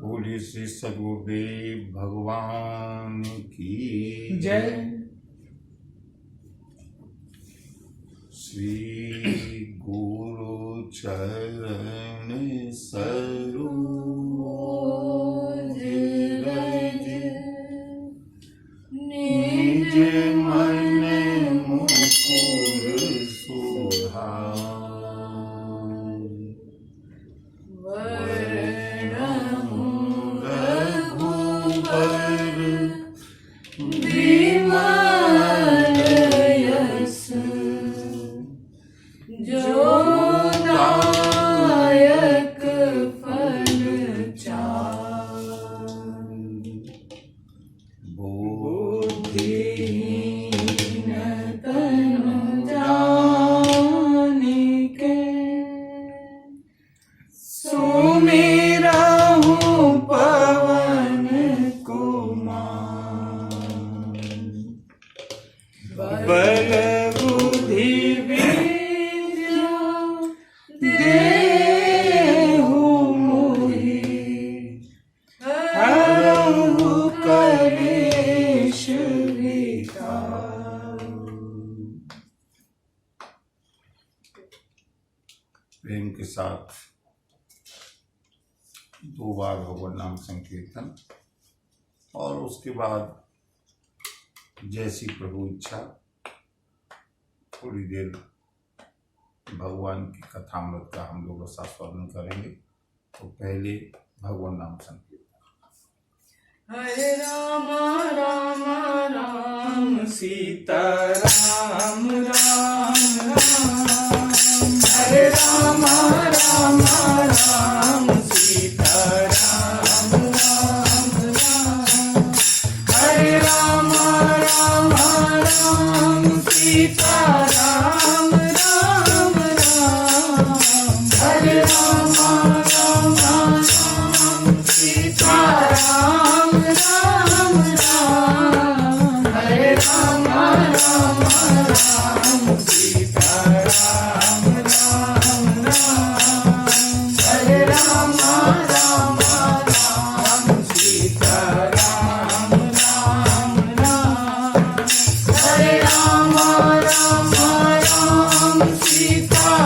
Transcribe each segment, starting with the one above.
बोलिए श्री सदगुरुदेव भगवान की जय। श्री गुरु चरण सरोज रज निज मन मुकुर सुधार प्रेम के साथ 2 बार भगवान नाम संकीर्तन और उसके बाद जैसी प्रभु इच्छा थोड़ी देर भगवान की कथामृत का हम लोग आस्वादन करेंगे। तो पहले भगवान नाम संकीर्तन। हरे राम राम राम सीता राम राम राम। हरे राम राम राम सीता राम राम राम। हरे राम राम राम सीता राम राम राम। हरे राम राम राम सीता राम राम राम। हरे राम राम राम सीता राम राम राम। हरे राम राम राम सीता राम राम राम। हरे राम राम राम सीता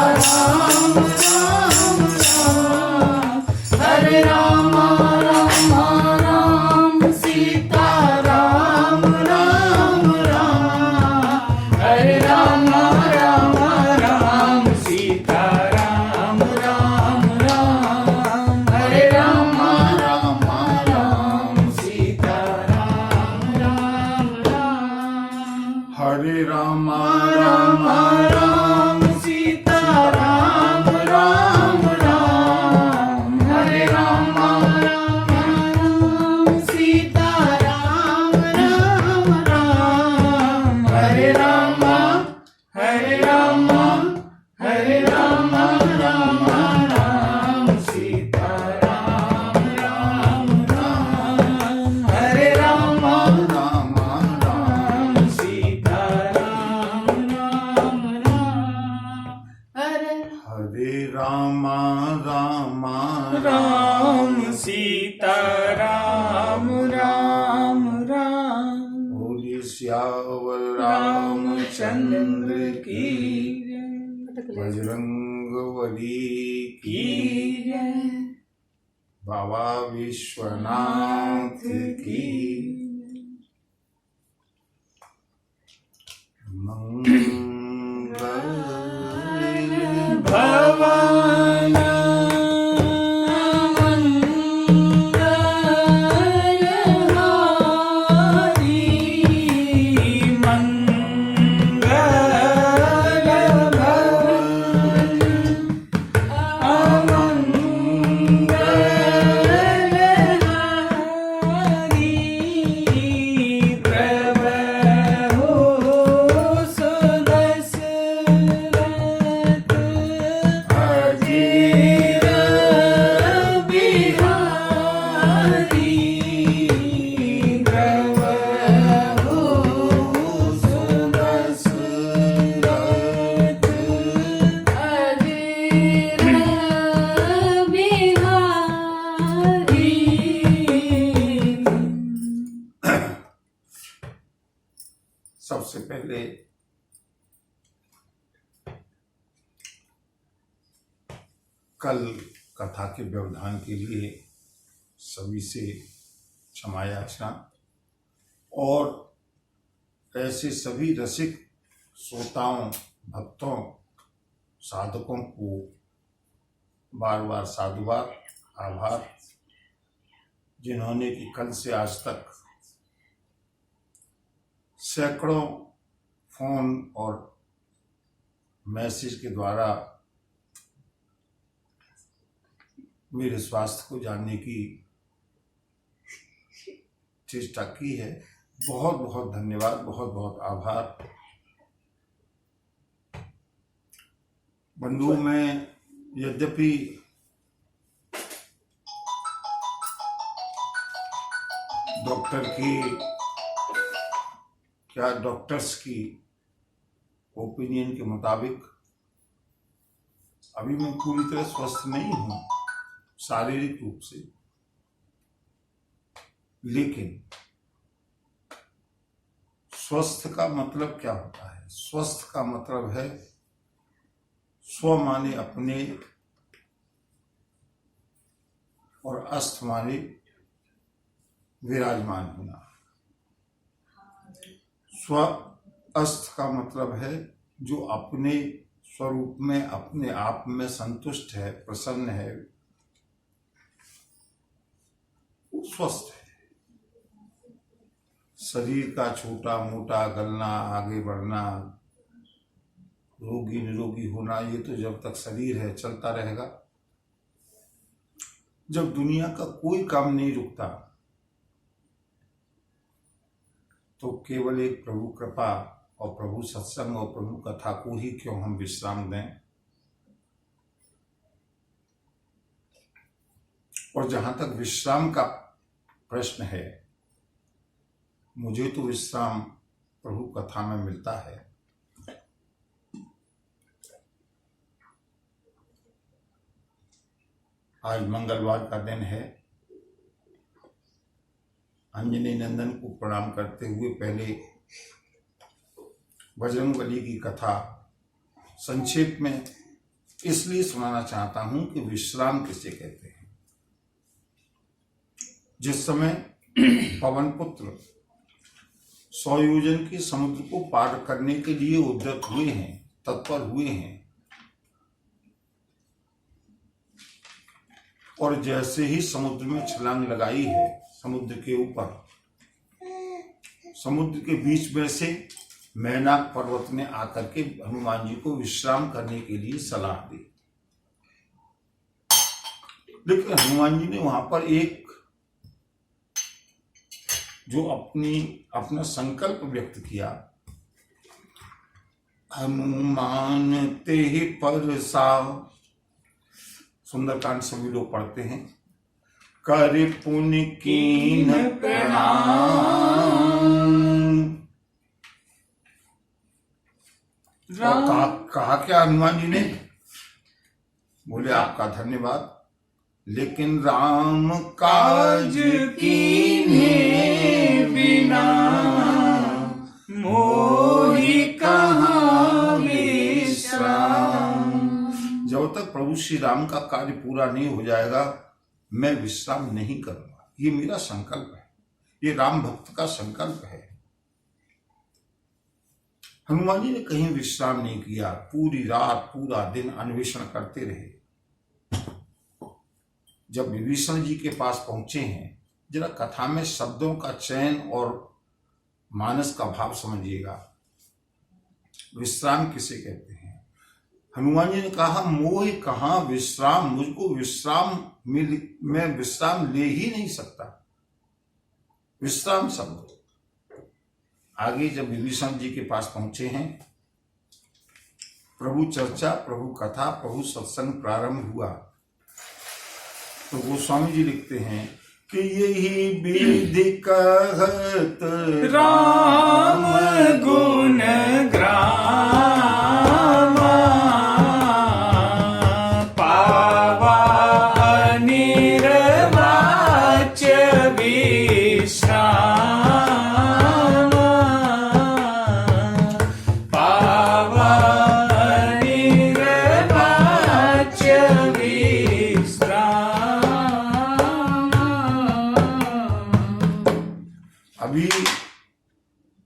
राम राम राम। हरे राम राम राम सीता राम राम राम। हरे राम राम राम सीता राम राम राम। हरे राम राम राम सीता राम राम राम। हरे राम राम राम सीता राम राम राम। हरे राम राम राम सीता राम राम राम। हरे राम हरे राम हरे राम राम राम सीता राम राम राम। हरे राम राम राम सीता राम राम राम। हरे हरे राम राम राम सीता राम राम राम। बोलिए श्यावर रामचंद्र की जय। बजरंगबली की की जय। बाबा विश्वनाथ की मंगल भवन मंगलहारी मंगल भवन अमंगलहारी प्रभु सुदशरथ अजीर बिहारी प्रभु सुदशरथ अजीर बिहारी। पहले कल कथा के व्यवधान के लिए सभी से क्षमा याचना, और ऐसे सभी रसिक श्रोताओं, भक्तों, साधकों को बार बार साधुवाद, आभार, जिन्होंने कि कल से आज तक सैकड़ों फोन और मैसेज के द्वारा मेरे स्वास्थ्य को जानने की चेष्टा की है। बहुत बहुत धन्यवाद, बहुत बहुत आभार। बंधु, मैं यद्यपि डॉक्टर्स की ओपिनियन के मुताबिक अभी मैं पूरी तरह स्वस्थ नहीं हूं शारीरिक रूप से, लेकिन स्वस्थ का मतलब क्या होता है? स्वस्थ का मतलब है स्व माने अपने और अस्त माने विराजमान होना। स्व अस्त का मतलब है जो अपने स्वरूप में, अपने आप में संतुष्ट है, प्रसन्न है, वो स्वस्थ है। शरीर का छोटा मोटा गलना, आगे बढ़ना, रोगी निरोगी होना, ये तो जब तक शरीर है चलता रहेगा। जब दुनिया का कोई काम नहीं रुकता तो केवल एक प्रभु कृपा और प्रभु सत्संग और प्रभु कथा को ही क्यों हम विश्राम दें। और जहां तक विश्राम का प्रश्न है, मुझे तो विश्राम प्रभु कथा में मिलता है। आज मंगलवार का दिन है। अंजनी नंदन को प्रणाम करते हुए पहले बजरंगबली की कथा संक्षेप में इसलिए सुनाना चाहता हूं कि विश्राम किसे कहते हैं। जिस समय पवन पुत्र 100 योजन के समुद्र को पार करने के लिए उद्यत हुए हैं, तत्पर हुए हैं, और जैसे ही समुद्र में छलांग लगाई है, समुद्र के ऊपर, समुद्र के बीच में से मैनाक पर्वत ने आकर के हनुमान जी को विश्राम करने के लिए सलाह दी। लेकिन हनुमान जी ने वहां पर एक जो अपना संकल्प व्यक्त किया, हनुमान ते परसा, सुंदरकांड सभी लोग पढ़ते हैं, कर पुण्य कीन प्रणाम। कहा क्या हनुमान जी ने? बोले आपका धन्यवाद, लेकिन राम काज कीन्हे बिना मोहि कहाँ विश्राम। जब तक प्रभु श्री राम का कार्य पूरा नहीं हो जाएगा, मैं विश्राम नहीं करूंगा। ये मेरा संकल्प है, ये राम भक्त का संकल्प है। हनुमान जी ने कहीं विश्राम नहीं किया, पूरी रात पूरा दिन अन्वेषण करते रहे। जब विभीषण जी के पास पहुंचे हैं, जरा कथा में शब्दों का चयन और मानस का भाव समझिएगा। विश्राम किसे कहते हैं? हनुमान जी ने कहा, मोह कहाँ विश्राम, मुझको विश्राम मैं विश्राम ले ही नहीं सकता। विश्राम शब्द आगे जब विभीषण जी के पास पहुंचे हैं, प्रभु चर्चा, प्रभु कथा, प्रभु सत्संग प्रारंभ हुआ, तो गोस्वामी जी लिखते हैं कि यही विधि कहत राम गुण ग्राम, पावा निर्वाच विश्राम। अभी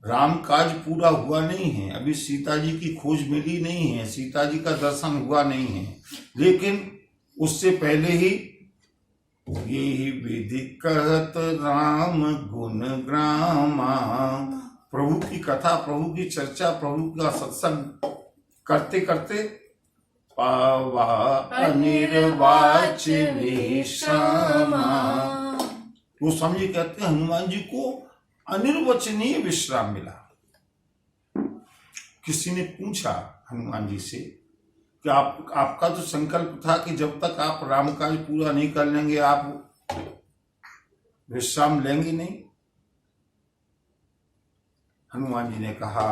राम काज पूरा हुआ नहीं है, अभी सीता जी की खोज मिली नहीं है, सीता जी का दर्शन हुआ नहीं है, लेकिन उससे पहले ही यही विधि कहत राम गुण ग्रामा, प्रभु की कथा, प्रभु की चर्चा, प्रभु का सत्संग करते करते पावा अनिर्वाच विश्रामा। गोस्वामी जी कहते हैं हनुमान जी को अनिर्वचनीय विश्राम मिला। किसी ने पूछा हनुमान जी से कि आपका तो संकल्प था कि जब तक आप राम काज पूरा नहीं कर लेंगे आप विश्राम लेंगे नहीं। हनुमान जी ने कहा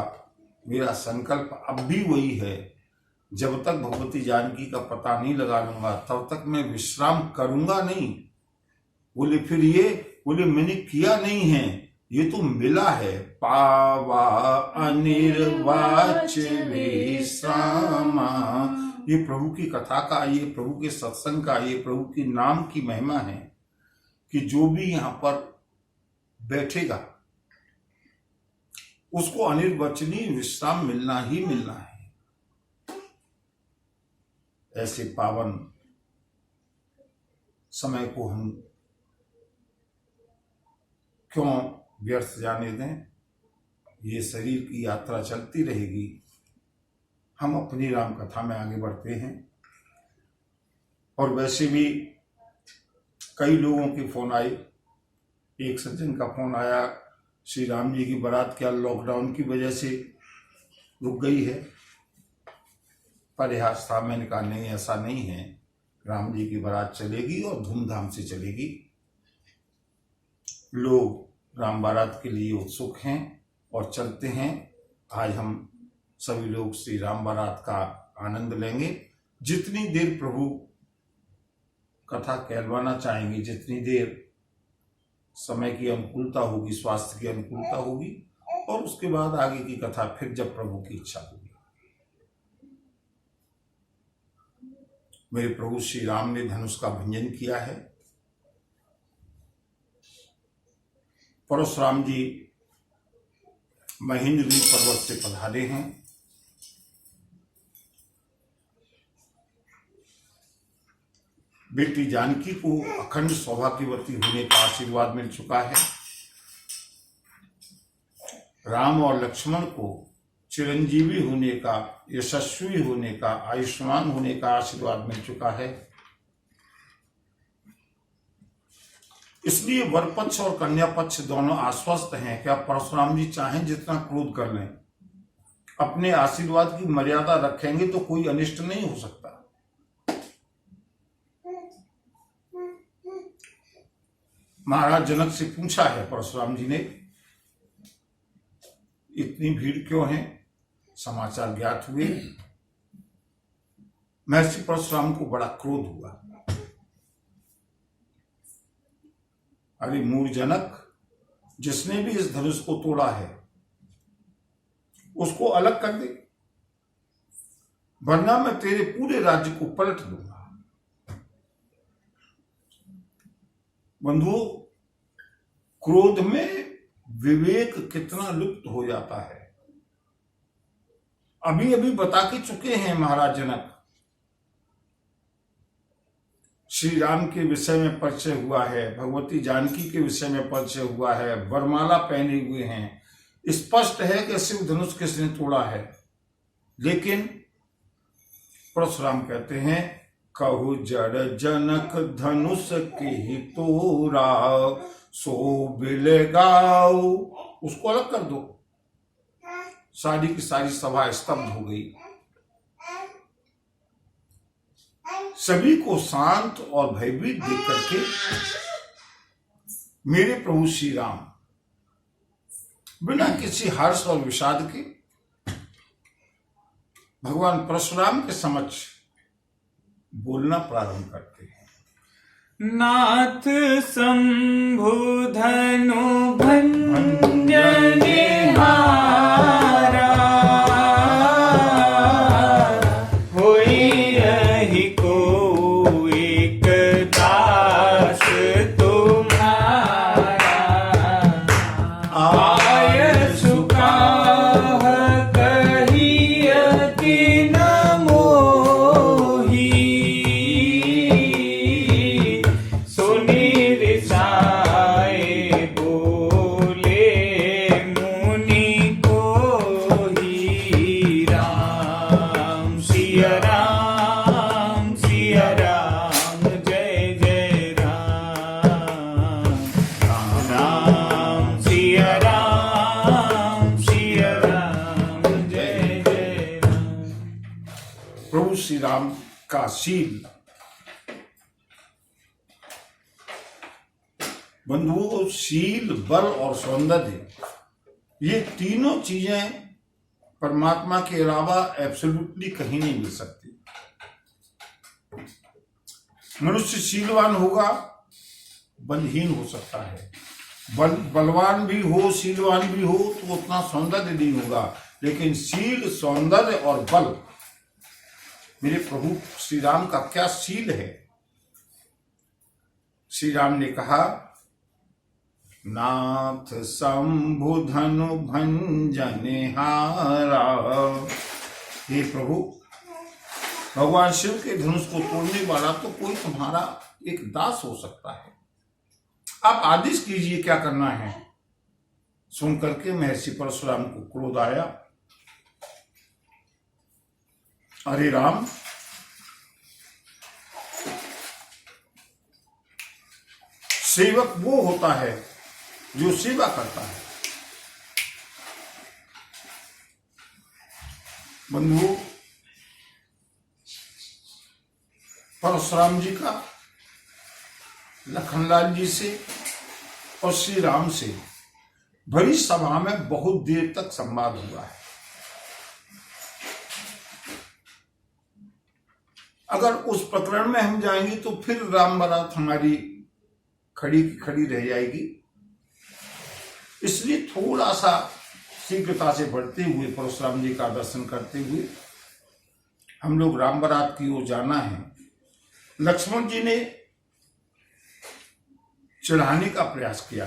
मेरा संकल्प अब भी वही है, जब तक भगवती जानकी का पता नहीं लगा लूंगा तब तक मैं विश्राम करूंगा नहीं। बोले फिर ये? बोले मैंने किया नहीं है, ये तो मिला है। पावा अनिर्वाच विश्रामा, ये प्रभु की कथा का, ये प्रभु के सत्संग का, ये प्रभु की नाम की महिमा है कि जो भी यहां पर बैठेगा उसको अनिर्वचनीय विश्राम मिलना ही मिलना है। ऐसे पावन समय को हम क्यों व्यर्थ जाने दें? ये शरीर की यात्रा चलती रहेगी, हम अपनी राम कथा में आगे बढ़ते हैं। और वैसे भी कई लोगों के फोन आए, एक सज्जन का फोन आया श्री राम जी की बारात क्या लॉकडाउन की वजह से रुक गई है? परिहास था। मैंने कहा नहीं, ऐसा नहीं है, राम जी की बारात चलेगी और धूमधाम से चलेगी। लोग राम बारात के लिए उत्सुक हैं और चलते हैं। आज हम सभी लोग श्री राम बारात का आनंद लेंगे। जितनी देर प्रभु कथा कहलवाना चाहेंगे, जितनी देर समय की अनुकूलता होगी, स्वास्थ्य की अनुकूलता होगी, और उसके बाद आगे की कथा फिर जब प्रभु की इच्छा होगी। मेरे प्रभु श्री राम ने धनुष का भंजन किया है। परशुराम जी महेंद्रगिरी पर्वत से पधारे हैं। बेटी जानकी को अखंड सौभाग्यवती होने का आशीर्वाद मिल चुका है। राम और लक्ष्मण को चिरंजीवी होने का, यशस्वी होने का, आयुष्मान होने का आशीर्वाद मिल चुका है। इसलिए वर पक्ष और कन्या पक्ष दोनों आश्वस्त हैं कि आप परशुराम जी चाहें जितना क्रोध कर लें, अपने आशीर्वाद की मर्यादा रखेंगे तो कोई अनिष्ट नहीं हो सकता। महाराज जनक से पूछा है परशुराम जी ने, इतनी भीड़ क्यों है? समाचार ज्ञात हुए। महर्षि परशुराम को बड़ा क्रोध हुआ। अरे मूढ़ जनक, जिसने भी इस धनुष को तोड़ा है उसको अलग कर दे, वरना मैं तेरे पूरे राज्य को पलट दूंगा। बंधुओं, क्रोध में विवेक कितना लुप्त हो जाता है। अभी अभी बता के चुके हैं महाराज जनक, श्री राम के विषय में परिचय हुआ है, भगवती जानकी के विषय में परिचय हुआ है, वरमाला पहने हुए हैं, स्पष्ट है कि शिव धनुष किसने तोड़ा है। लेकिन परशुराम कहते हैं, कहु जड़ जनक धनुष की तोरा सो बिले गाओ। उसको अलग कर दो। सारी की सारी सभा स्तब्ध हो गई। सभी को शांत और भयभीत देख करके मेरे प्रभु श्री राम बिना किसी हर्ष और विषाद के भगवान परशुराम के समक्ष बोलना प्रारंभ करते हैं। नाथ शंभु धनु भंजने हारा, होई रही को एक दास तुम्हारा। श्री राम का शील। बंधुओं, शील, बल और सौंदर्य, ये तीनों चीजें परमात्मा के अलावा एब्सोल्युटली कहीं नहीं मिल सकती। मनुष्य शीलवान होगा, बलहीन हो सकता है। बलवान भी हो, शीलवान भी हो तो उतना सौंदर्य नहीं होगा। लेकिन शील, सौंदर्य और बल, मेरे प्रभु श्री राम का क्या शील है। श्री राम ने कहा, नाथ शंभु धनु भंजनिहारा। हे प्रभु, भगवान शिव के धनुष को तोड़ने वाला तो कोई तुम्हारा एक दास हो सकता है। आप आदेश कीजिए, क्या करना है। सुन करके महर्षि परशुराम को क्रोध आया। अरे राम, सेवक वो होता है जो सेवा करता है। बंधु, परशुराम जी का लखनलाल जी से और श्री राम से बड़ी सभा में बहुत देर तक संवाद हुआ है। अगर उस प्रकरण में हम जाएंगे तो फिर राम बारात हमारी खड़ी की खड़ी रह जाएगी। इसलिए थोड़ा सा शीघ्रता से बढ़ते हुए, परशुराम जी का दर्शन करते हुए हम लोग राम बारात की ओर जाना है। लक्ष्मण जी ने चढ़ाने का प्रयास किया।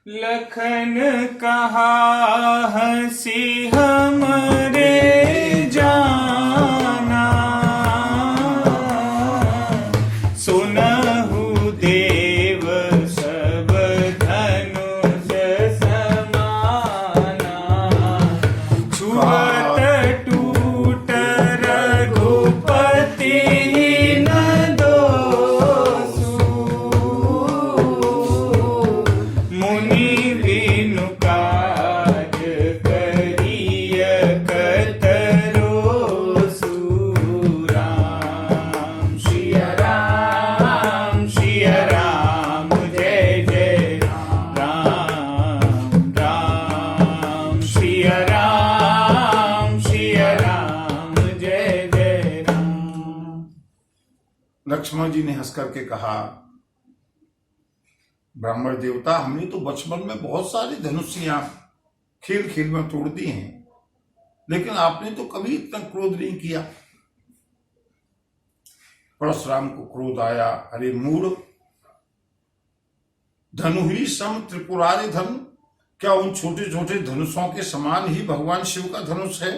लखन कहा हंसी हमरे जाना, सुनहु देव सब धनुष समाना, छुअत टूट रघुपति न दोषु, मुनि बिनु काज करिय कतरो राम। सिया राम, सिया राम, जय जय राम राम। सिया राम, जय जय राम। लक्ष्मण जी ने हंस करके कहा, ब्राह्मण देवता, हमने तो बचपन में बहुत सारी धनुषियां खेल खेल में तोड़ दी हैं, लेकिन आपने तो कभी इतना क्रोध नहीं किया। परशुराम को क्रोध आया। अरे मूढ़, धनु ही सम त्रिपुरारि धनु, क्या उन छोटे छोटे धनुषों के समान ही भगवान शिव का धनुष है।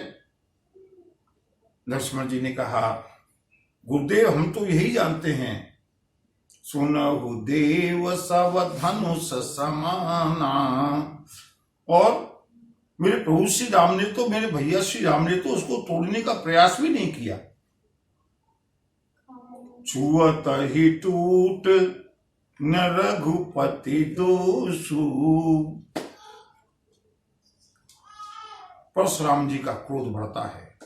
लक्ष्मण जी ने कहा, गुरुदेव, हम तो यही जानते हैं, सुनहु देव सब धनुष समाना। और मेरे प्रभु श्री राम ने तो, मेरे भैया श्री राम ने तो उसको तोड़ने का प्रयास भी नहीं किया। छुअत ही टूट न रघुपति दोषु। परशुराम जी का क्रोध बढ़ता है।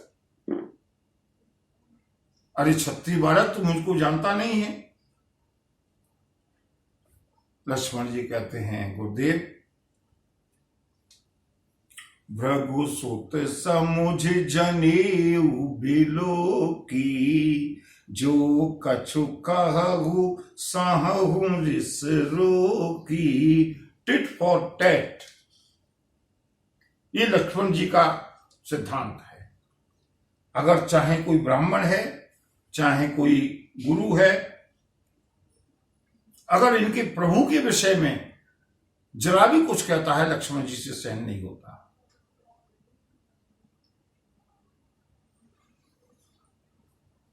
अरे क्षत्रिय बालक, तुम मुझको जानता नहीं है। लक्ष्मण जी कहते हैं, गुरुदेव, भृगु सुत समुझ जनेऊ बिलो की, जो कछु कहु सहु रिस रोकी। टिट फॉर टैट, ये लक्ष्मण जी का सिद्धांत है। अगर चाहे कोई ब्राह्मण है, चाहे कोई गुरु है, अगर इनके प्रभु के विषय में जरा भी कुछ कहता है, लक्ष्मण जी से सहन नहीं होता।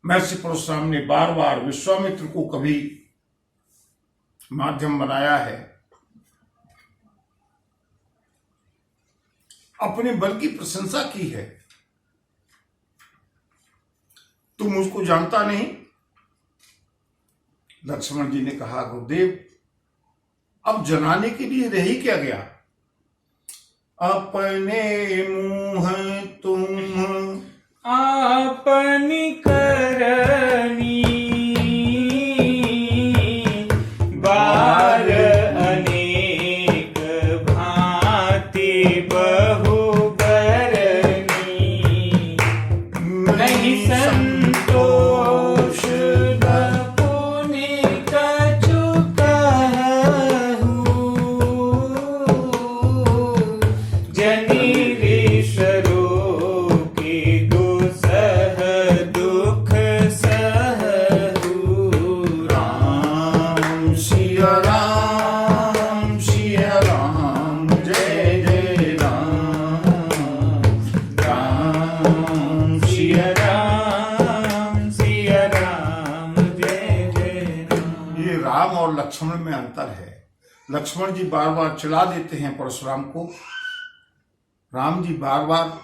महर्षि परशुराम ने बार बार विश्वामित्र को कभी माध्यम बनाया है, अपने बल की प्रशंसा की है। तू मुझको जानता नहीं। लक्ष्मण जी ने कहा, गुरुदेव, अब जनाने के लिए रह ही क्या गया। अपने मुंह तुम आपनी करनी बार अनेक भांति बहु बरनी नहीं संतोष पुनि कछु कहूँ जनि ऋषरो की दुसह दुख सहू राम सिया राम जय जय राम राम सिया राम जय जय राम। ये राम और लक्ष्मण में अंतर है। लक्ष्मण जी बार बार चिढ़ा देते हैं परशुराम को, राम जी बार बार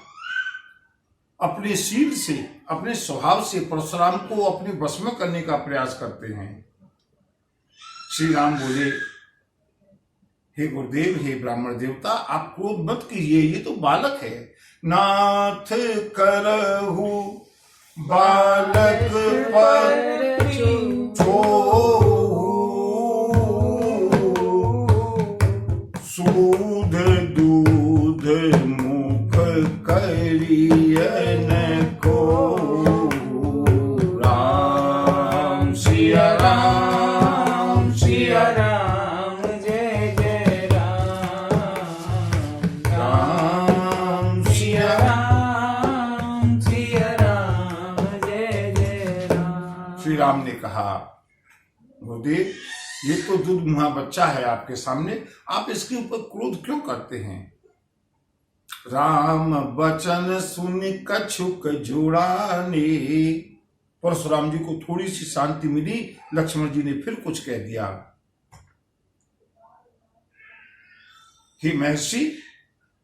अपने शील से, अपने स्वभाव से परशुराम को अपने वश में करने का प्रयास करते हैं। श्री राम बोले, हे गुरुदेव, हे ब्राह्मण देवता, आप क्रोध मत कीजिए, ये तो बालक है। नाथ करहु बालक पर सूद दूध मुख करियन को राम सिया राम जय जय राम सिया राम जय जय राम। श्री राम ने कहा, गुरुदेव, ये तो दूध मुहा बच्चा है आपके सामने, आप इसके ऊपर क्रोध क्यों करते हैं? राम बचन सुन कछुक जुड़ाने। परशुराम जी को थोड़ी सी शांति मिली, लक्ष्मण जी ने फिर कुछ कह दिया। हे महर्षि,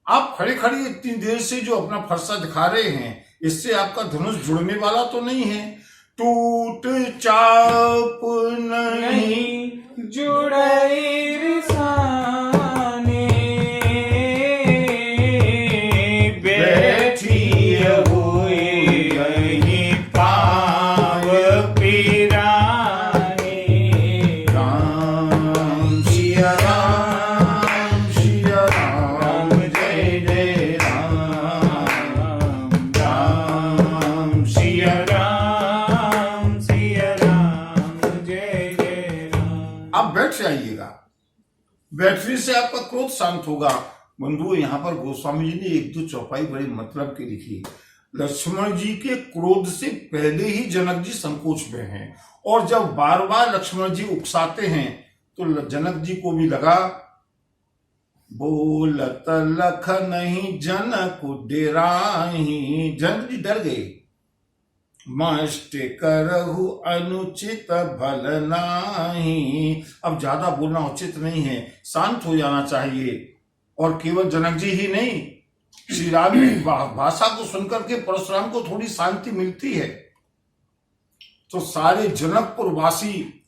आप खड़े खड़े इतनी देर से जो अपना फरसा दिखा रहे हैं, इससे आपका धनुष जुड़ने वाला तो नहीं है। टूट चाप नहीं जुड़ई रिसाने बैठी हुई यही पाव पिराने राम सिया राम जय जय राम राम सिया जय जय राम। आप बैठ जाइएगा, बैठने से आपका क्रोध शांत होगा। बंधुओं, यहाँ पर गोस्वामी जी ने एक दो चौपाई बड़े मतलब की लिखी। लक्ष्मण जी के क्रोध से पहले ही जनक जी संकोच में हैं, और जब बार बार लक्ष्मण जी उकसाते हैं तो जनक जी को भी लगा, बोलत लख नहीं जनक डेराही। जनक जी डर गए। मष्ट करहु अनुचित भल नाही। अब ज्यादा बोलना उचित नहीं है, शांत हो जाना चाहिए। और केवल जनक जी ही नहीं, श्री राम की भाषा को सुनकर के परशुराम को थोड़ी शांति मिलती है। तो सारे जनकपुर वासी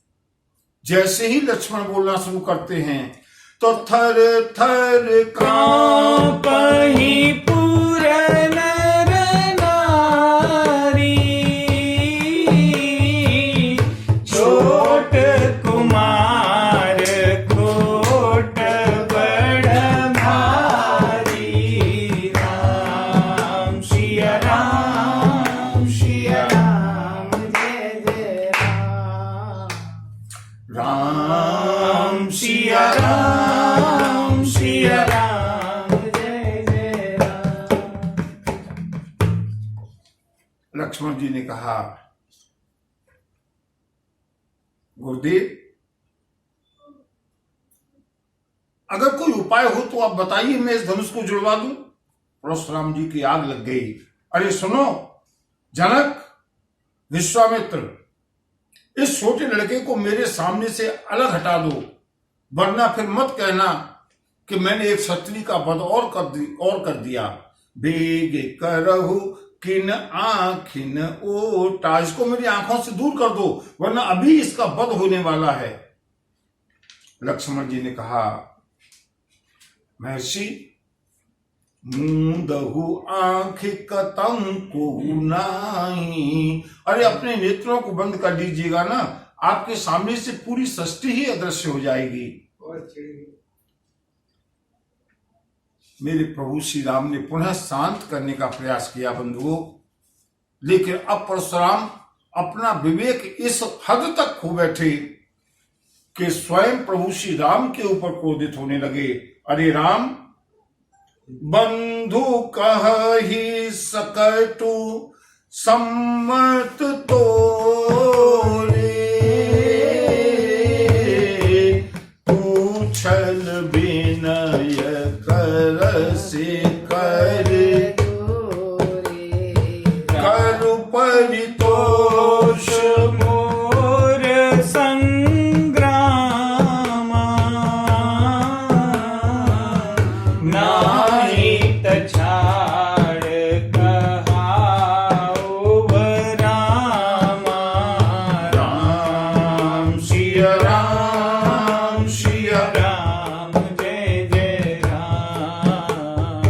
जैसे ही लक्ष्मण बोलना शुरू करते हैं तो थर थर कांपहि पुर नर नारी, छोट कुमार कोट बड़ भारी। राम सिया राम जय जय राम। राम सिया राम जय जय राम। लक्ष्मण जी ने कहा, गुरुदेव, अगर कोई उपाय हो तो आप बताइए, मैं इस धनुष को जुड़वा दूं। परशुराम जी की आग लग गई। अरे सुनो जनक, विश्वामित्र, इस छोटे लड़के को मेरे सामने से अलग हटा दो, वरना फिर मत कहना कि मैंने एक क्षत्रिय का वध और कर दिया। बेग करहु किन आँखिन ओटा। इसको मेरी आंखों से दूर कर दो, वरना अभी इसका वध होने वाला है। लक्ष्मण जी ने कहा, महर्षि, मूंदहु आंख कतंकु नाही। अरे अपने नेत्रों को बंद कर लीजिएगा ना, आपके सामने से पूरी सृष्टि ही अदृश्य हो जाएगी। मेरे प्रभु श्री राम ने पुनः शांत करने का प्रयास किया बंधुओं, लेकिन अब परशुराम अपना विवेक इस हद तक खो बैठे कि स्वयं प्रभु श्री राम के ऊपर क्रोधित होने लगे। अरे राम, बंधु कहि सकटु सम्मत तोरे, पूछल विनय कर से कर करु परितोष मोर संग्रामा, नाही तछाड़ कहाओ रामा। राम सिया राम सिया राम जय जय राम,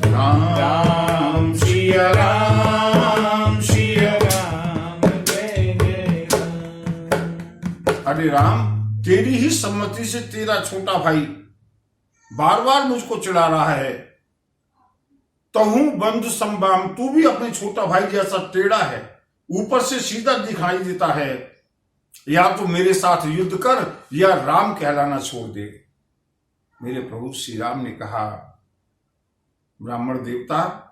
राम सिया राम सिया। राम जय जय राम। अरे राम, तेरी ही सम्मति से तेरा छोटा भाई बार बार मुझको चिढ़ा रहा है। तहु बंधु संबाम, तू भी अपने छोटा भाई जैसा टेढ़ा है, ऊपर से सीधा दिखाई देता है। या तो मेरे साथ युद्ध कर या राम कहलाना छोड़ दे। मेरे प्रभु श्री राम ने कहा, ब्राह्मण देवता,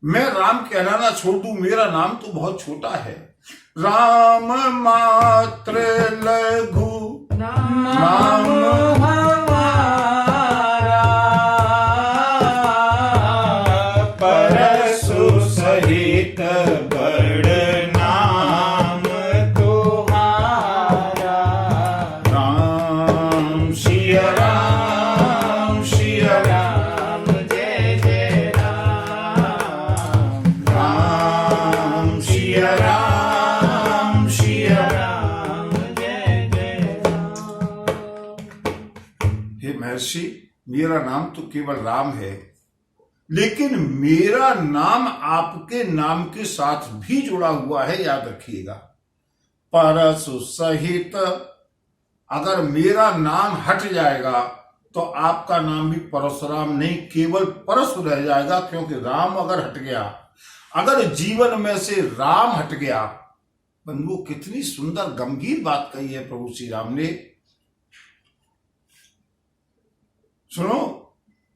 मैं राम कहलाना छोड़ दूं, मेरा नाम तो बहुत छोटा है। राम मात्र लघु नाम परसु सहित बड़ नाम तुम्हारा। राम सिया राम सिया राम जय जय राम, राम सिया राम सिया। राम जय जय राम। हे महर्षि, मेरा नाम तो केवल राम है, लेकिन मेरा नाम आपके नाम के साथ भी जुड़ा हुआ है, याद रखिएगा। परसु सहित, अगर मेरा नाम हट जाएगा तो आपका नाम भी परशुराम नहीं, केवल परशु रह जाएगा, क्योंकि राम अगर हट गया, अगर जीवन में से राम हट गया। बंधु, कितनी सुंदर गंभीर बात कही है प्रभु श्री राम ने। सुनो,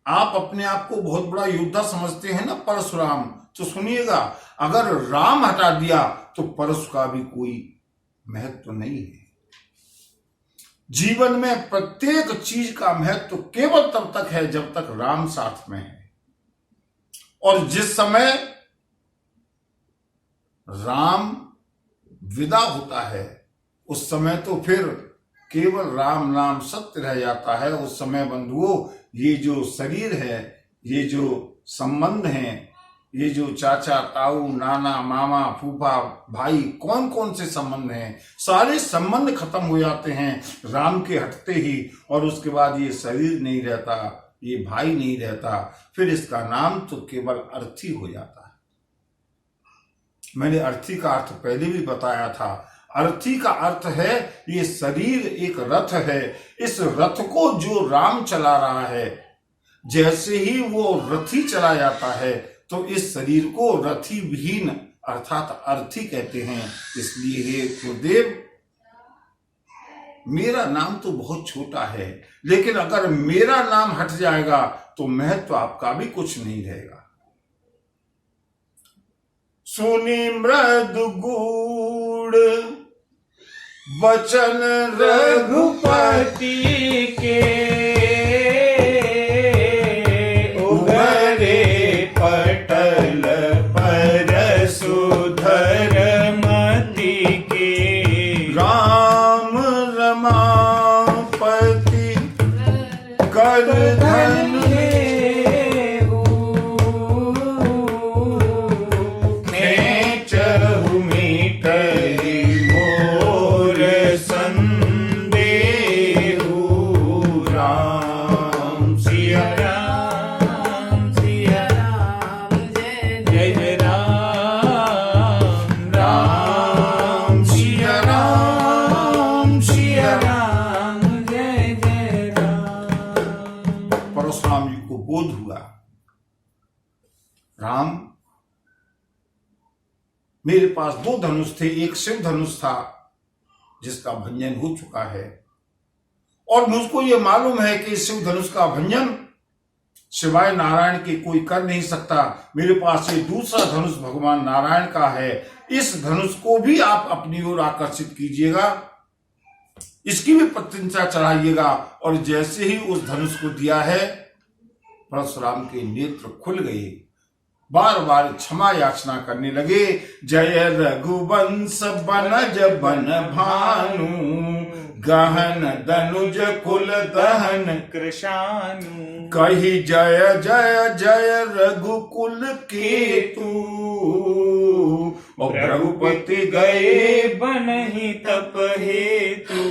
आप अपने आप को बहुत बड़ा योद्धा समझते हैं ना परशुराम, तो सुनिएगा, अगर राम हटा दिया तो परशु का भी कोई महत्व नहीं है। जीवन में प्रत्येक चीज का महत्व केवल तब तक है जब तक राम साथ में है, और जिस समय राम विदा होता है उस समय तो फिर केवल राम नाम सत्य रह जाता है। उस समय बंधुओं, ये जो शरीर है, ये जो संबंध हैं, ये जो चाचा ताऊ नाना मामा फूफा भाई कौन कौन से संबंध हैं, सारे संबंध खत्म हो जाते हैं राम के हटते ही। और उसके बाद ये शरीर नहीं रहता, ये भाई नहीं रहता, फिर इसका नाम तो केवल अर्थी हो जाता है। मैंने अर्थी का अर्थ पहले भी बताया था। अर्थी का अर्थ है ये शरीर एक रथ है, इस रथ को जो राम चला रहा है, जैसे ही वो रथी चला जाता है तो इस शरीर को रथी विहीन अर्थात अर्थी कहते हैं। इसलिए हे गुरुदेव, मेरा नाम तो बहुत छोटा है, लेकिन अगर मेरा नाम हट जाएगा तो महत्व आपका भी कुछ नहीं रहेगा। सुनी मृदु गूढ़ वचन रघुपति के, उगरे पटल परशुधर मति के। राम रमापति कर धन खेचहु मीटरि मोर संदेहु। राम सिया राम राम, मेरे पास 2 धनुष थे, एक शिव धनुष था जिसका भंजन हो चुका है, और मुझको यह मालूम है कि शिव धनुष का भंजन सिवाय नारायण के कोई कर नहीं सकता। मेरे पास ये दूसरा धनुष भगवान नारायण का है, इस धनुष को भी आप अपनी ओर आकर्षित कीजिएगा, इसकी भी प्रत्यंचा चढ़ाइएगा। और जैसे ही उस धनुष को दिया है, परशुराम के नेत्र खुल गए, बार बार क्षमा याचना करने लगे। जय रघुवंश बनज बन भानु, गहन दनुज कुल दहन कृशानु। कही जय जय जय रघुकुल केतु, और रघुपति गए बनहि तप हेतु।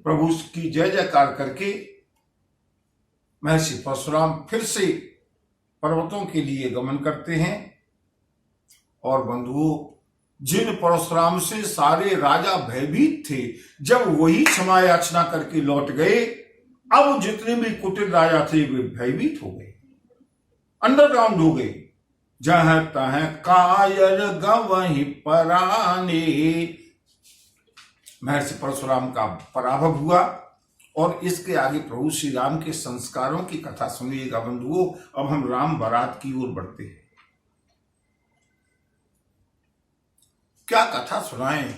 प्रभु की जय जयकार करके महर्षि परशुराम फिर से पर्वतों के लिए गमन करते हैं। और बंधुओं, जिन परशुराम से सारे राजा भयभीत थे, जब वही क्षमा याचना करके लौट गए, अब जितने भी कुटिल राजा थे वे भयभीत हो गए, अंडरग्राउंड हो गए। जहां तह कायर गवहीं पराने, महर्षि परशुराम का पराभव हुआ। और इसके आगे प्रभु श्री राम के संस्कारों की कथा सुनिएगा बंधुओं। अब हम राम बारात की ओर बढ़ते हैं। क्या कथा सुनाएं,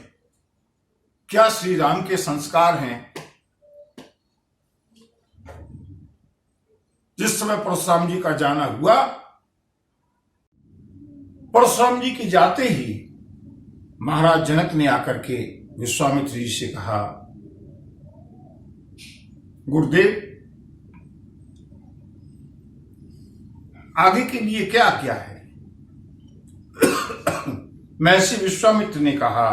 क्या श्री राम के संस्कार हैं। जिस समय परशुराम जी का जाना हुआ, परशुराम जी के जाते ही महाराज जनक ने आकर के विश्वामित्र जी से कहा, गुरुदेव आगे के लिए क्या क्या है। महर्षि विश्वामित्र ने कहा,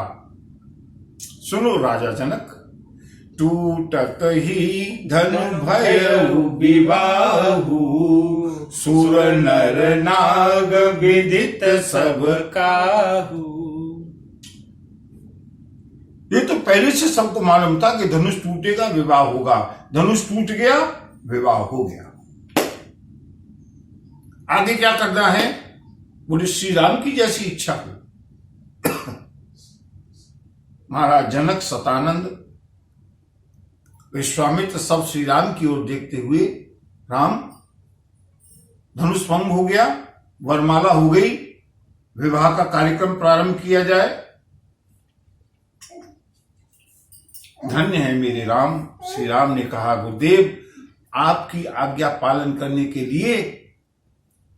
सुनो राजा जनक, टूटत ही धनु भयउ विबाहु, सुर नर नाग विदित सब काहू। ये तो पहले से सबको मालूम था कि धनुष टूटेगा विवाह होगा। धनुष टूट गया, विवाह हो गया। आगे क्या करना है, बोले श्री राम की जैसी इच्छा हो। महाराज जनक, सतानंद, विश्वामित्र सब श्री राम की ओर देखते हुए, राम धनुष भंग हो गया, वरमाला हो गई, विवाह का कार्यक्रम प्रारंभ किया जाए। धन्य है मेरे राम। श्री राम ने कहा, गुरुदेव आपकी आज्ञा पालन करने के लिए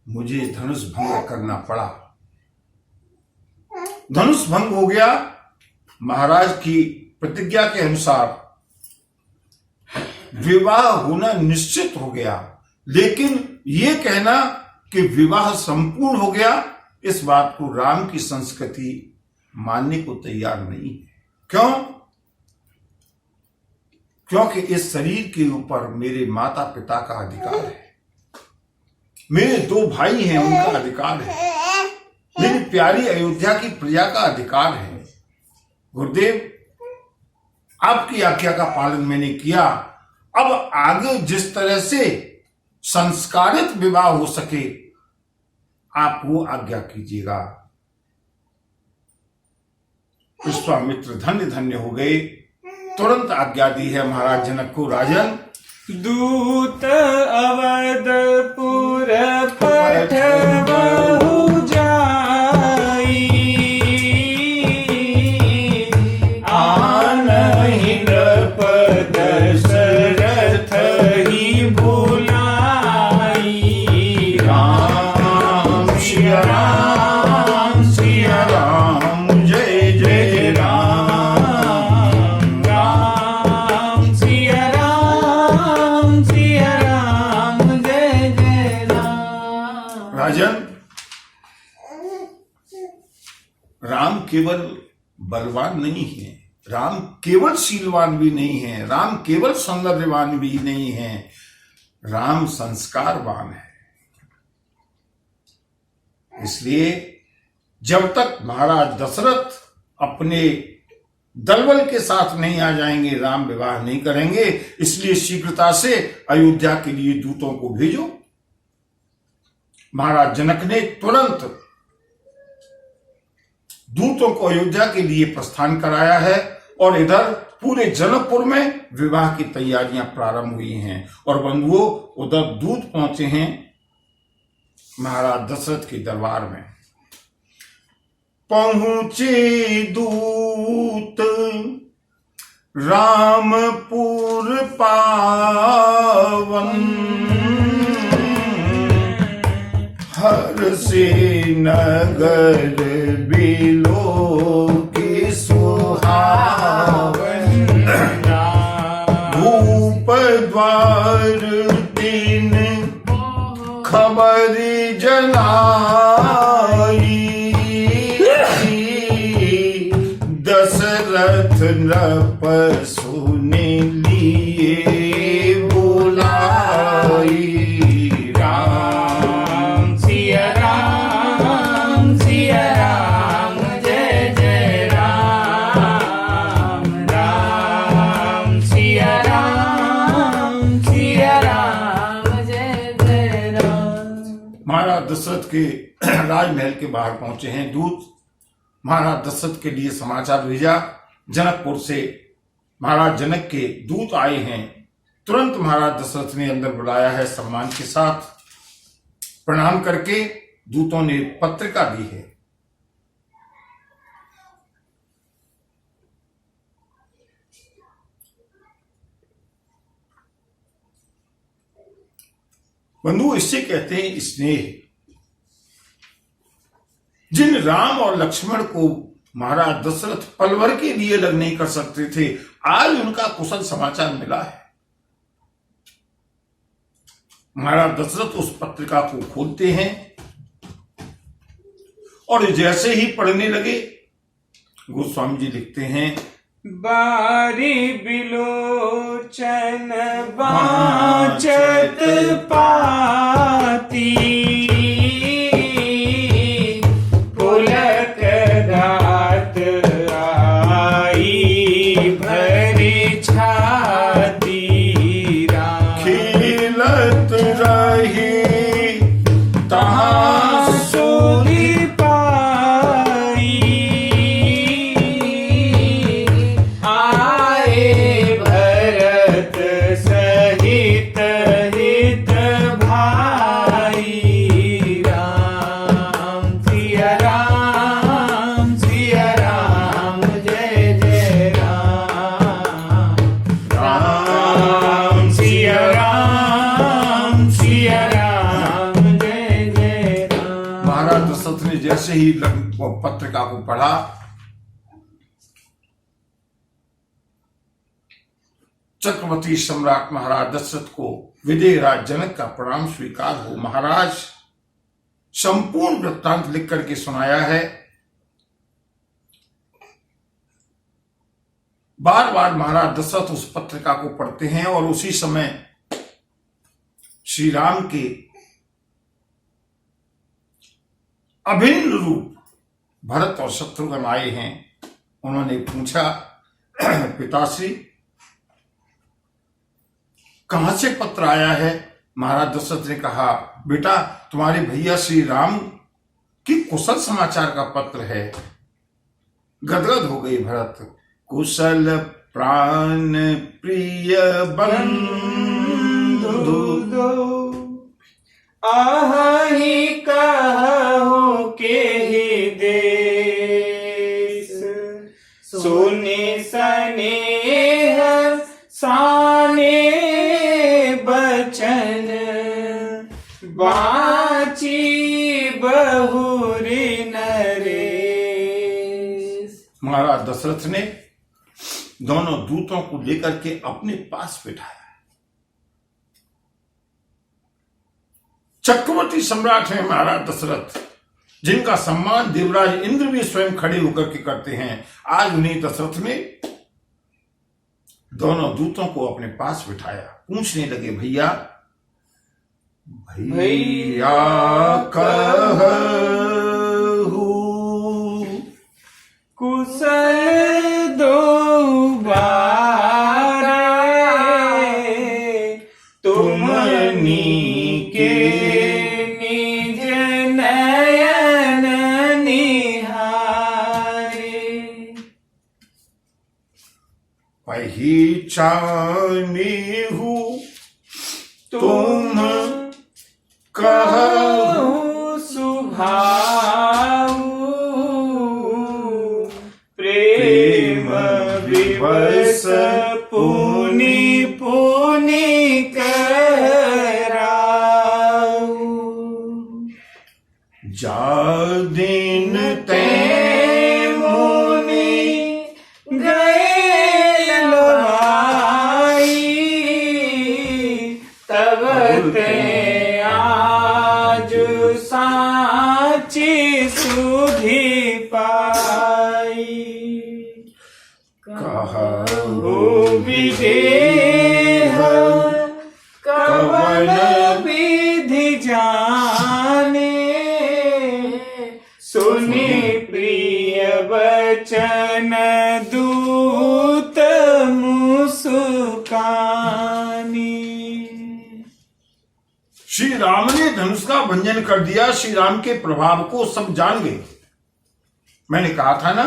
मुझे धनुष भंग करना पड़ा। धनुष भंग हो गया। महाराज की प्रतिज्ञा के अनुसार विवाह होना निश्चित हो गया, लेकिन यह कहना कि विवाह संपूर्ण हो गया, इस बात को राम की संस्कृति मानने को तैयार नहीं है। क्यों? क्योंकि इस शरीर के ऊपर मेरे माता पिता का अधिकार है, मेरे 2 भाई हैं उनका अधिकार है, मेरी प्यारी अयोध्या की प्रजा का अधिकार है। गुरुदेव आपकी आज्ञा का पालन मैंने किया। अब आगे जिस तरह से संस्कारित विवाह हो सके आप वो आज्ञा कीजिएगा। विश्वामित्र धन्य धन्य हो गए, तुरंत आज्ञा दी है महाराज जनक को। राजन, दूत अवधपुर पठबहु जाई, आनहि नृप दशरथ ही भुलाई। राम सिया राम सिया राम, जय जय राम। राम सिया राम सिया राम, जय जय राम। राजन, राम केवल बलवान नहीं है, राम केवल शीलवान भी नहीं है, राम केवल सौंदर्यवान भी नहीं है, राम संस्कारवान है। इसलिए जब तक महाराज दशरथ अपने दलबल के साथ नहीं आ जाएंगे, राम विवाह नहीं करेंगे। इसलिए शीघ्रता से अयोध्या के लिए दूतों को भेजो। महाराज जनक ने तुरंत दूतों को अयोध्या के लिए प्रस्थान कराया है और इधर पूरे जनकपुर में विवाह की तैयारियां प्रारंभ हुई हैं। और बंधुओं, उधर दूत पहुंचे हैं महाराज दशरथ के दरबार में। पहुंचे दूत रामपुर पावन, हर से नगर बिलो की सुहावन, भूप द्वार दिन खबर जलाई, दशरथ नृप सुने लिए बुलाई। राम सिया राम जय जय राम, राम सिया राम जय जय राम। महाराज दशरथ के राजमहल के बाहर पहुंचे हैं दूत। महाराज दशरथ के लिए समाचार भेजा जनकपुर से। महाराज जनक के दूत आए हैं। तुरंत महाराज दशरथ ने अंदर बुलाया है, सम्मान के साथ प्रणाम करके दूतों ने पत्रिका दी है। बंधु, इससे कहते हैं स्नेह। जिन राम और लक्ष्मण को महाराज दशरथ पल भर के लिए अलग नहीं कर सकते थे, आज उनका कुशल समाचार मिला है। महाराज दशरथ उस पत्रिका को खोलते हैं और जैसे ही पढ़ने लगे, गोस्वामी जी लिखते हैं, बारी बिलोचन बाचत पाती, पुलक घात आई भरी छाती, खिलत रही तहाँ सूरी पाई, आए भरत सहित हित भाई, राम सिया राम जय जय राम, राम सिया राम जय जय राम। महाराज दशरथ ने जैसे ही पत्रिका को पढ़ा, चक्रवर्ती सम्राट महाराज दशरथ को विदेह राज जनक का प्रणाम स्वीकार हो। महाराज संपूर्ण वृत्तांत लिख करके सुनाया है। बार बार महाराज दशरथ उस पत्रिका को पढ़ते हैं और उसी समय श्री राम के अभिन्न रूप भरत और शत्रुघ्न आए हैं। उन्होंने पूछा, पिताश्री कहां से पत्र आया है? महाराज दशरथ ने कहा, बेटा तुम्हारे भैया श्री राम की कुशल समाचार का पत्र है। गदगद हो गई भरत। कुशल प्राण प्रिय बंधु आहि कहो के ही देश, सुनि स्नेह साने बचन, बाची बहुरी नरेश। महाराज दशरथ ने दोनों दूतों को लेकर के अपने पास बिठाया। चक्रवर्ती सम्राट हैं महाराज दशरथ, जिनका सम्मान देवराज इंद्र भी स्वयं खड़े होकर के करते हैं। आज उन्हीं दशरथ ने दोनों दूतों को अपने पास बिठाया। पूछने लगे, भैया भैया कहूं कुशल दो बारे, तुमनी के निज चाहने हूँ तुम कहो सुभाऊ प्रेम विवश पुनि पुनि कराऊ जा दिन ते मुनि गए लवाई तब ते आज साची सुधि पाई कहु विदेह कवन विधि जाने सुनि प्रिय वचन दूत मुस्कानी। श्री राम ने धनुष का भंजन कर दिया। श्री राम के प्रभाव को सब जान गए। मैंने कहा था ना,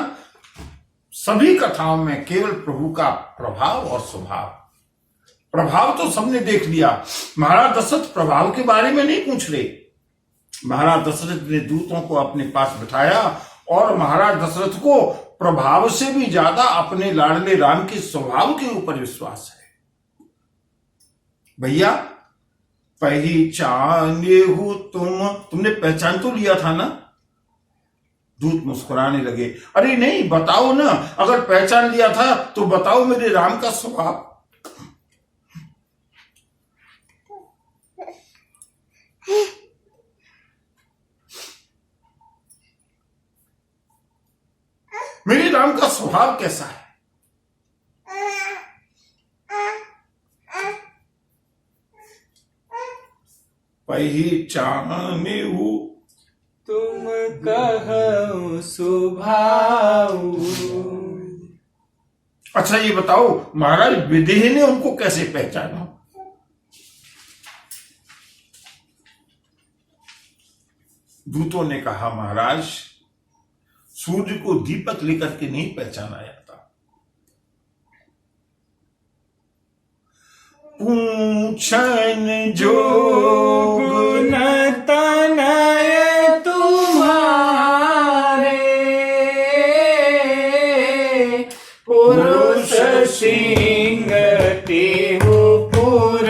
सभी कथाओं में केवल प्रभु का प्रभाव और स्वभाव। प्रभाव तो सबने देख लिया। महाराज दशरथ प्रभाव के बारे में नहीं पूछ रहे। महाराज दशरथ ने दूतों को अपने पास बिठाया और महाराज दशरथ को प्रभाव से भी ज्यादा अपने लाडले राम के स्वभाव के ऊपर विश्वास है। भैया पहचाने हूं तुमने पहचान तो लिया था ना? दूत मुस्कुराने लगे। अरे नहीं, बताओ ना, अगर पहचान लिया था तो बताओ मेरे राम का स्वभाव। मेरे राम का स्वभाव कैसा है? पहचाने हूं तुम कहो सुभाऊ। अच्छा ये बताओ, महाराज विदेह ने उनको कैसे पहचाना? दूतों ने कहा, महाराज सूर्य को दीपक लेकर के नहीं पहचाना जाता। पूछन जोग न तनय तुम्हारे पुरुष सिंह तेहु पुर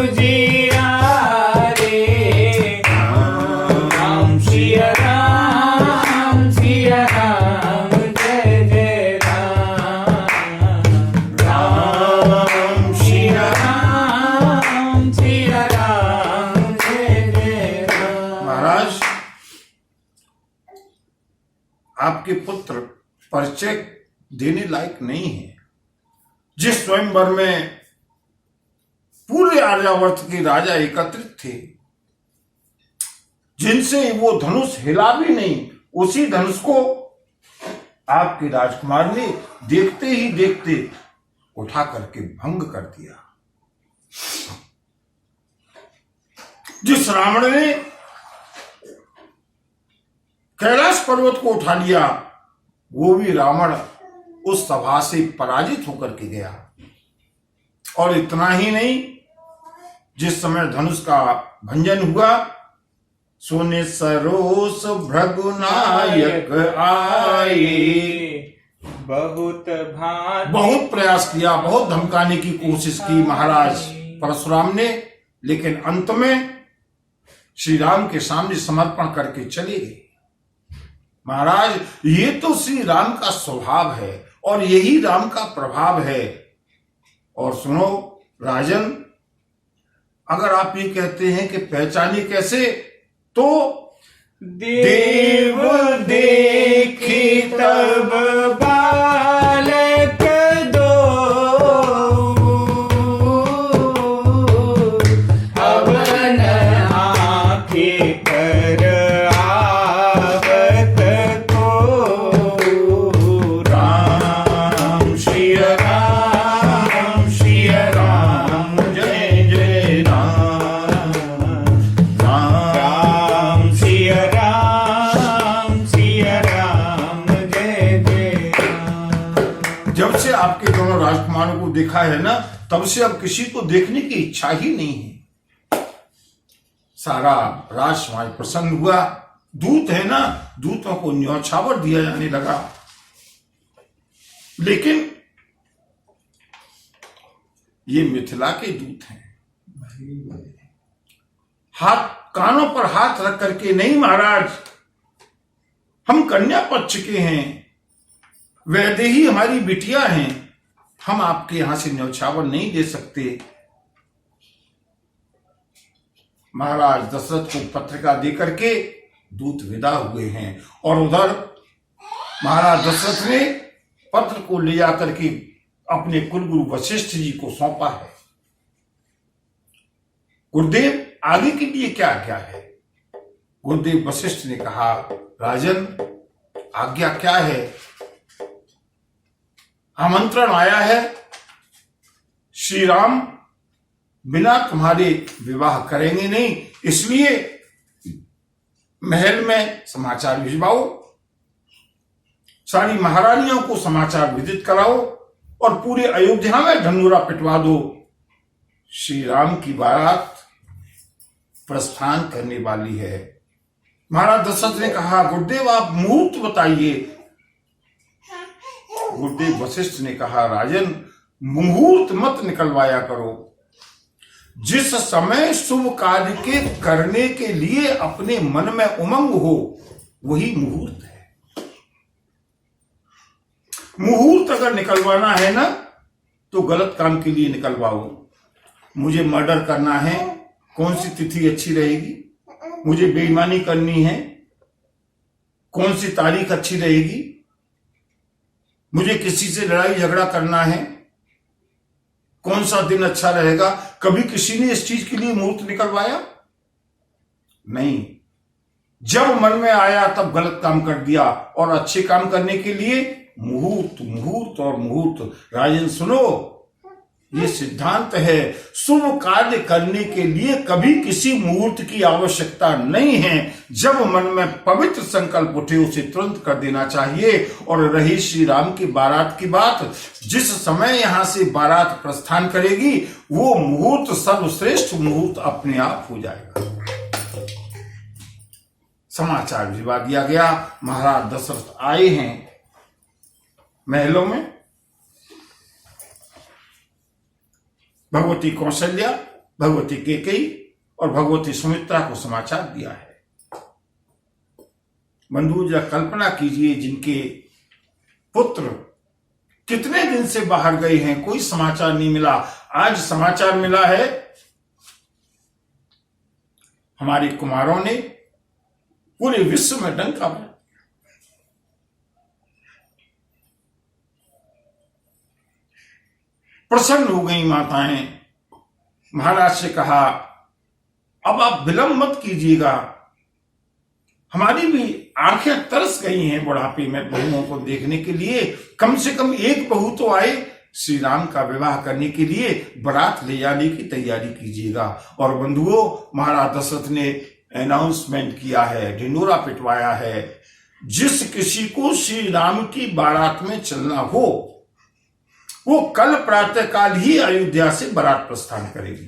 उजियारे। राम सिया राम सिया राम जय जय राम। राम सिया राम सिया राम जय जय राम। महाराज आपके पुत्र परिचय देने लायक नहीं है। जिस स्वयंवर में पूरे आर्यावर्त के राजा एकत्रित थे, जिनसे वो धनुष हिला भी नहीं, उसी धनुष को आपके राजकुमार ने देखते ही देखते उठा करके भंग कर दिया। जिस रावण ने कैलाश पर्वत को उठा लिया, वो भी रावण उस सभा से पराजित होकर के गया। और इतना ही नहीं, जिस समय धनुष का भंजन हुआ, सोने सरोस भृगुनायक आए। बहुत बहुत प्रयास किया, बहुत धमकाने की कोशिश की महाराज परशुराम ने, लेकिन अंत में श्री राम के सामने समर्पण करके चले गए। महाराज ये तो श्री राम का स्वभाव है और यही राम का प्रभाव है। और सुनो राजन, अगर आप ये कहते हैं कि पहचाने कैसे, तो देव देखी तब बालक दो अवन आंखें पर आवत को। राम श्री राम श्री राम जय जय राम। राम सिया राम जय जय देखा है ना, तब से अब किसी को देखने की इच्छा ही नहीं है। सारा राजसमाज प्रसन्न हुआ। दूत है ना, दूतों को न्यौछावर दिया जाने लगा। लेकिन ये मिथिला के दूत हैं। हाथ कानों पर हाथ रख करके, नहीं महाराज, हम कन्या पक्ष के हैं, वैदेही हमारी बिटिया हैं, हम आपके यहां से न्यौछावर नहीं दे सकते। महाराज दशरथ को पत्रिका देकर के दूत विदा हुए हैं और उधर महाराज दशरथ ने पत्र को ले जाकर के अपने कुलगुरु वशिष्ठ जी को सौंपा है। गुरुदेव आगे के लिए क्या आज्ञा है? गुरुदेव वशिष्ठ ने कहा, राजन आज्ञा क्या है? आमंत्रण आया है, श्री राम बिना तुम्हारे विवाह करेंगे नहीं, इसलिए महल में समाचार भिजवाओ, सारी महारानियों को समाचार विदित कराओ और पूरे अयोध्या में ढंढूरा पिटवा दो। श्री राम की बारात प्रस्थान करने वाली है। महाराज दशरथ ने कहा, गुरुदेव आप मुहूर्त बताइए। गुरुदेव वशिष्ठ ने कहा, राजन मुहूर्त मत निकलवाया करो। जिस समय शुभ कार्य के करने के लिए अपने मन में उमंग हो, वही मुहूर्त है। मुहूर्त अगर निकलवाना है ना, तो गलत काम के लिए निकलवाओ। मुझे मर्डर करना है, कौन सी तिथि अच्छी रहेगी? मुझे बेईमानी करनी है, कौन सी तारीख अच्छी रहेगी? मुझे किसी से लड़ाई झगड़ा करना है, कौन सा दिन अच्छा रहेगा? कभी किसी ने इस चीज के लिए मुहूर्त निकलवाया? नहीं। जब मन में आया तब गलत काम कर दिया, और अच्छे काम करने के लिए मुहूर्त, मुहूर्त और मुहूर्त। राजन सुनो, ये सिद्धांत है, शुभ कार्य करने के लिए कभी किसी मुहूर्त की आवश्यकता नहीं है। जब मन में पवित्र संकल्प उठे उसे तुरंत कर देना चाहिए। और रही श्री राम की बारात की बात, जिस समय यहां से बारात प्रस्थान करेगी, वो मुहूर्त सर्वश्रेष्ठ मुहूर्त अपने आप हो जाएगा। समाचार भिजवा दिया गया। महाराज दशरथ आए हैं महलों में। भगवती कौशल्या, भगवती कैकेयी और भगवती सुमित्रा को समाचार दिया है। बंधु जरा कल्पना कीजिए, जिनके पुत्र कितने दिन से बाहर गए हैं, कोई समाचार नहीं मिला, आज समाचार मिला है। हमारे कुमारों ने पूरे विश्व में डंका बजाया। प्रसन्न हो गई माताएं। महाराज से कहा, अब आप विलंब मत कीजिएगा, हमारी भी आंखें तरस गई हैं बुढ़ापे में बहुओं को देखने के लिए। कम से कम एक बहू तो आए, श्री राम का विवाह करने के लिए बारात ले जाने की तैयारी कीजिएगा। और बंधुओं, महाराज दशरथ ने अनाउंसमेंट किया है, ढिंडोरा पिटवाया है, जिस किसी को श्री राम की बारात में चलना हो, वो कल प्रातःकाल ही अयोध्या से बारात प्रस्थान करेगी।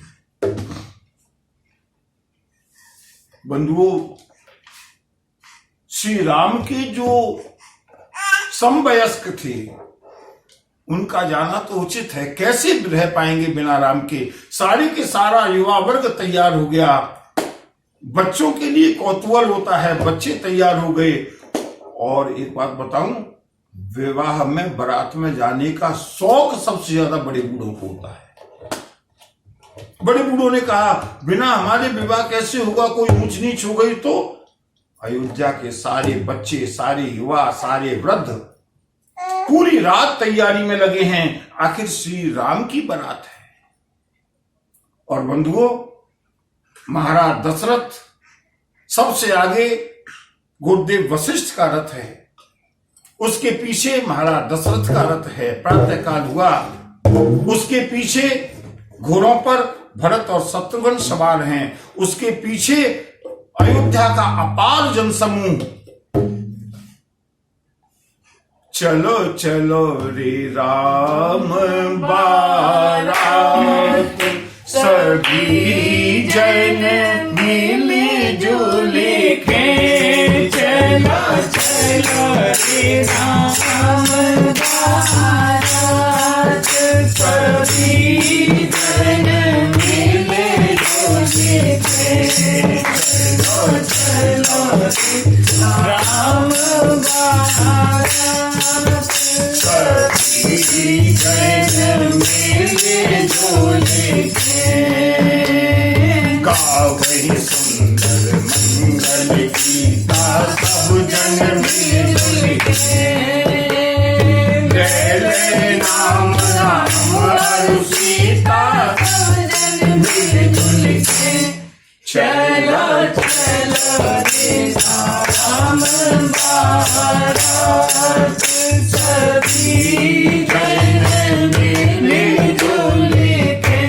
बंधुओं, श्री राम के जो समवयस्क थे, उनका जाना तो उचित है। कैसे रह पाएंगे बिना राम के? सारे के सारा युवा वर्ग तैयार हो गया। बच्चों के लिए कौतूहल होता है, बच्चे तैयार हो गए। और एक बात बताऊं, विवाह में बारात में जाने का शौक सबसे ज्यादा बड़े बूढ़ों को होता है। बड़े बूढ़ों ने कहा, बिना हमारे विवाह कैसे होगा? कोई ऊंच नीच हो गई तो? अयोध्या के सारे बच्चे, सारे युवा, सारे वृद्ध पूरी रात तैयारी में लगे हैं। आखिर श्री राम की बारात है। और बंधुओं, महाराज दशरथ सबसे आगे, गुरुदेव वशिष्ठ का रथ है, उसके पीछे महाराज दशरथ का रथ है। प्रातःकाल हुआ, उसके पीछे घोड़ों पर भरत और शत्रुघ्न सवार हैं, उसके पीछे अयोध्या का अपार जनसमूह चलो चलो रे राम बारात, सभी जन मिली जुली के। चलो चलो रे राम बारात, सभी जन मिले जुले के। चलो चलो रे राम बारात, सभी जन मिले जुले के। गावहि सुंदर मंगल गीता, सब जन मिल के। ले ले नाम राम और सीता, सब जन मिल जुल के। चलो चलो रे राम बारात, सभी जन मिल जुल के।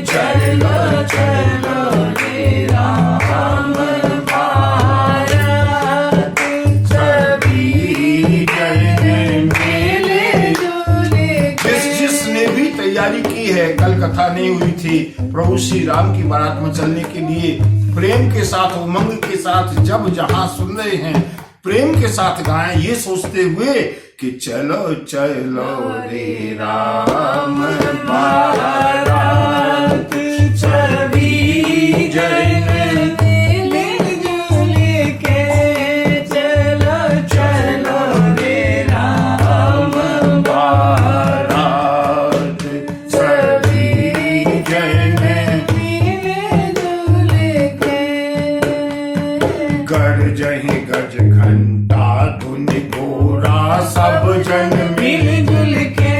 चलो चलो रे राम बारात, सभी जन मिल जुल के। जिसने भी तैयारी की है, कल कथा नहीं हुई थी, प्रभु श्री राम की बारात में चलने के लिए प्रेम के साथ, उमंग के साथ, जब जहां सुन रहे हैं प्रेम के साथ गाएं, ये सोचते हुए कि चलो चलो रे राम बारात, सभी जन मिल जुल के। चलो चलो रे राम बारात, सभी जन मिल जुल के। गरजहि गज घंटा धुन घोड़ा, सब जन मिल जुल के।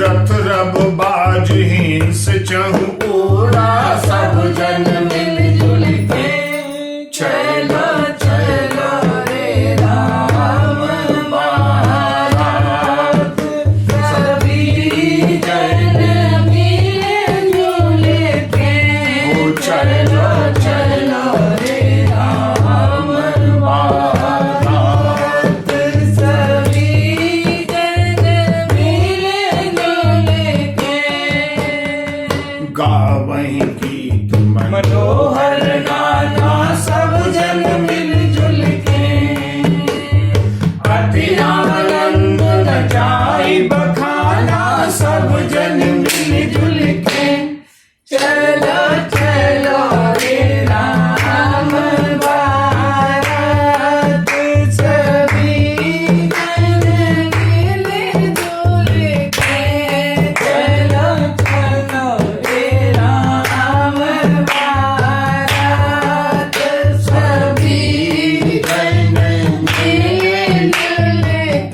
रथ रब बाज हिंस चहु ओरा, सब जन मिल जुल के। चलो चलो रे राम बारात, सभी जन मिल जुल के। चलो चलो रे राम बारात, सभी जन मिल जुल के। गावहि गीत मनोहर गाना, सब जन मिल जुल के। अति आनंद न जाई बखाना, सब जन मिल जुल के। चलो चलो रे राम बारात, सभी जन मिल जुल के। चलो चलो रे राम बारात, सभी जन मिल जुल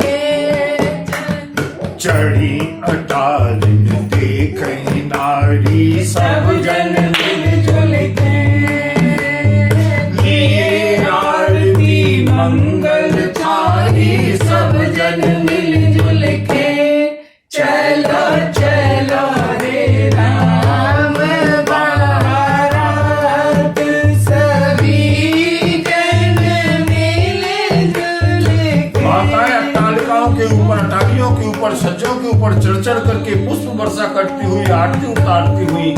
के। चढ़ी अटारिन देखहि नारी, सब जन मिल जुल के। लिए आरती मंगल थारी, सब जन मिल जुल के। चलो चलो रे राम बारात, सभी जन मिल जुल के। माताएं अट्टालिकाओं के ऊपर, अटारियों के ऊपर, सज्जों के ऊपर चढ़ चढ़ करके पुष्प वर्षा करती हुई, आरती उतारती हुई,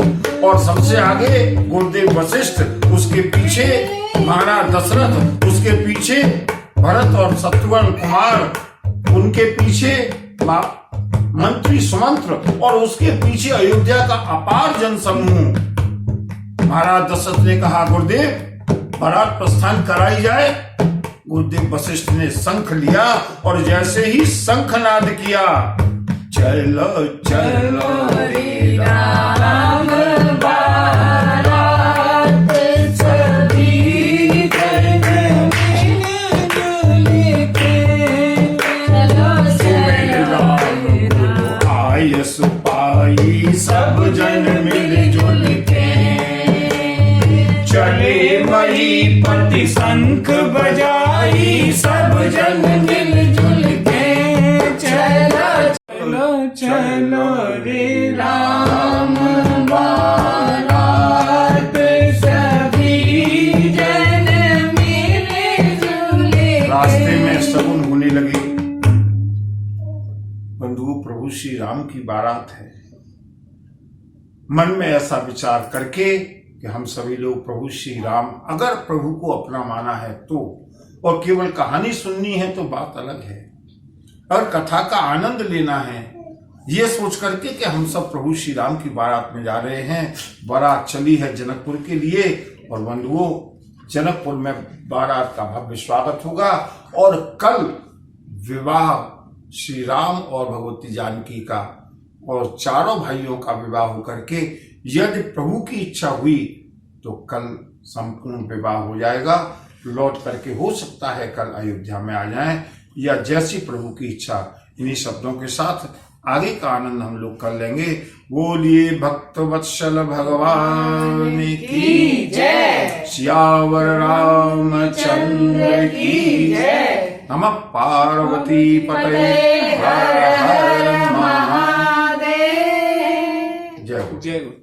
और सबसे आगे गुरुदेव वशिष्ठ, उसके पीछे महाराज दशरथ, उसके पीछे भरत और शत्रुघ्न कुमार, उनके पीछे मंत्री सुमंत्र, और उसके पीछे अयोध्या का अपार जनसमूह। महाराज दशरथ ने कहा, गुरुदेव बारात प्रस्थान कराई जाए। गुरुदेव वशिष्ठ ने शंख लिया और जैसे ही शंखनाद किया, चलो चलो रे राम बारात, सभी जन मिल जुल के। चलो चलो रे आयस पाई, सब जन मिल जुल के। चले मई पति शंख बजाई, सब जन मिल जुल के। चलो चलो चलो रे राम बारात, सभी जन मिल जुल के। रास्ते में शगुन होने लगे, बारात है। मन में ऐसा विचार करके कि हम सभी लोग प्रभु श्री राम, अगर प्रभु को अपना माना है तो, और केवल कहानी सुननी है तो बात अलग है, और कथा का आनंद लेना है, ये सोच करके कि हम सब प्रभु श्री राम की बारात में जा रहे हैं। बारात चली है जनकपुर के लिए, और बंधुओं जनकपुर में बारात का भव्य स्वागत होगा, और कल विवाह श्री राम और भगवती जानकी का और चारों भाइयों का विवाह होकर के, यदि प्रभु की इच्छा हुई तो कल संपूर्ण विवाह हो जाएगा। लौट करके हो सकता है कल अयोध्या में आ जाएं, या जैसी प्रभु की इच्छा। इन्हीं शब्दों के साथ आगे का आनंद हम लोग कर लेंगे। बोलिए भक्तवत्सल भगवान की जय, सियावर रामचंद्र की जय। नमः पार्वती पतये हर हर महादेव। जय गुरु। जय गुरु।